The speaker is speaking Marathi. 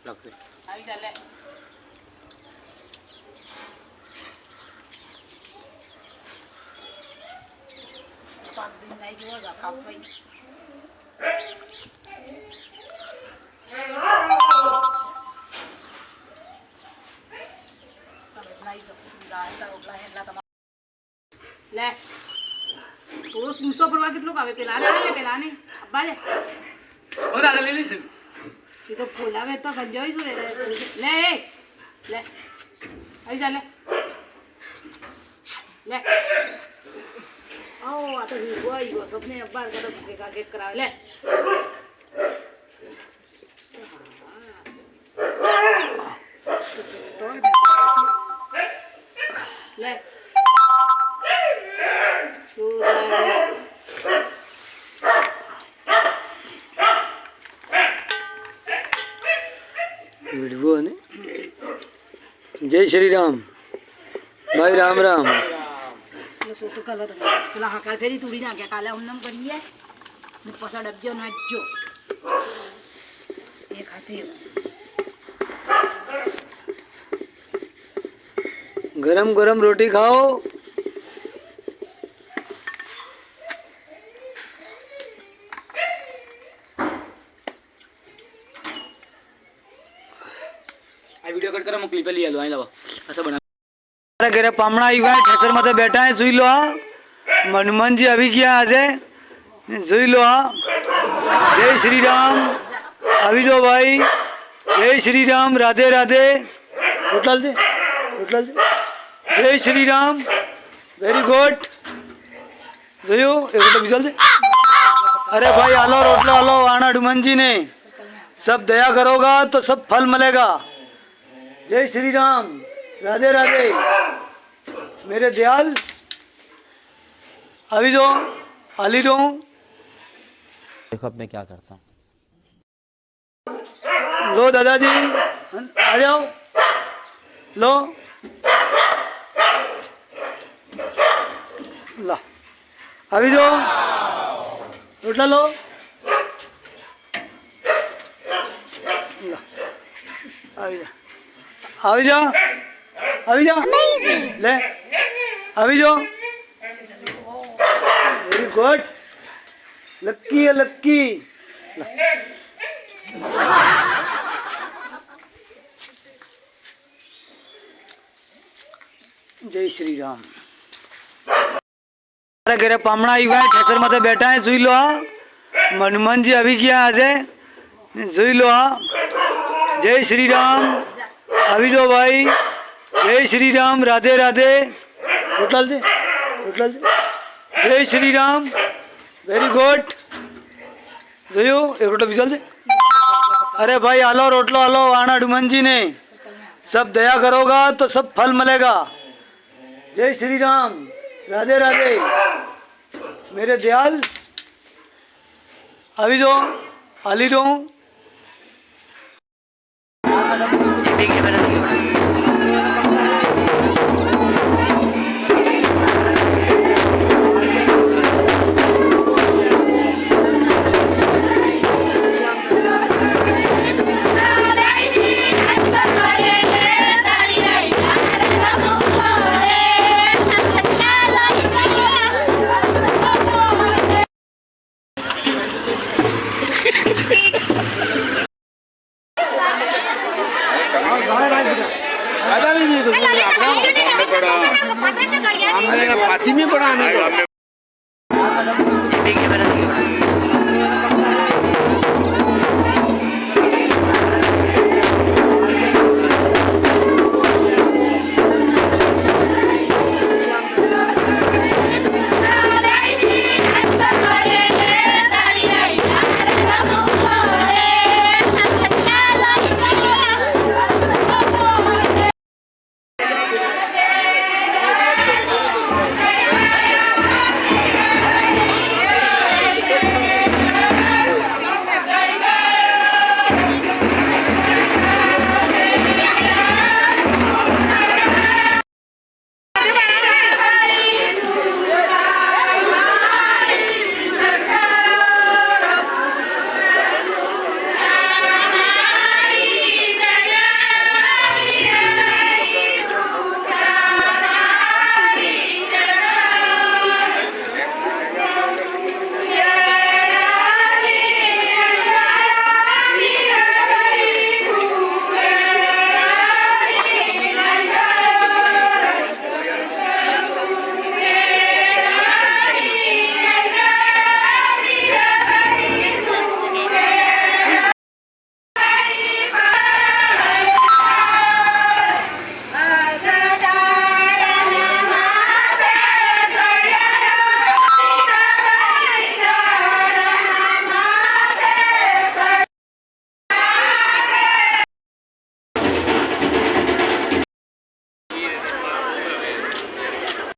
लगते આવી ચાલે 5 दिन नहीं जो जा खाप भाई ले થોડો સ્મૂસો પરવા કેટલો આવે પેલા ને અબ્બા લે ओ दादा ले ली ये तो ફોલાવે તો ગંજોઈ શું રે લે લે આવી જા લે લે આવો આ તો હીગો સબને અબ્બા કદો ભેગા ગેટ કરાવે લે લે वीडियो ने जय श्री राम भाई राम राम તો કલર પેલા હકાર ફેરી તૂડી નાખ્યા કાલે અમને કરીએ ને પછા ડબજો નાખજો એ ખાતી गरम गरम रोटी खाओ આ વિડિયો કટ કરો મોકલી પેલી આલો આઈ લાવો ऐसा बना हमारे घरे पामड़ा आया है ठेसर में बैठा है सुई लो मनमोहन जी अभी किया आज सुई लो जय श्री राम अभी जो भाई जय श्री राम राधे राधे होटल से जय श्री राम वेरी गुड જોયું એક તો બીજો છે अरे भाई आलो रोटलो आलो आना हनुमान जी ने सब दया करोगा तो सब फल मिलेगा जय श्री राम राधे राधे मेरे दयाल अभी जो हाली रो देखो अब मैं क्या करता हूँ लो दादाजी आ जाओ लो ला अभी जो रोटला लो ला अभी जा ले अभी जो वेरी गुड लक्की है लक्की जय श्री राम हमारे घरे पामड़ा आया है ठेसर में बैठा है सुई लो मनमोहन जी अभी किया आज सुई लो जय श्री राम अभी जो भाई जय श्री राम राधे राधे होटल से जय श्री राम वेरी गुड જોયું એક રોટલો બીજો છે अरे भाई आलो रोटलो आलो आना हनुमान जी ने सब दया करोगा तो सब फल मिलेगा जय श्री राम राधे राधे मेरे दयाल अभी जो हाली रो फातिमी पड़ा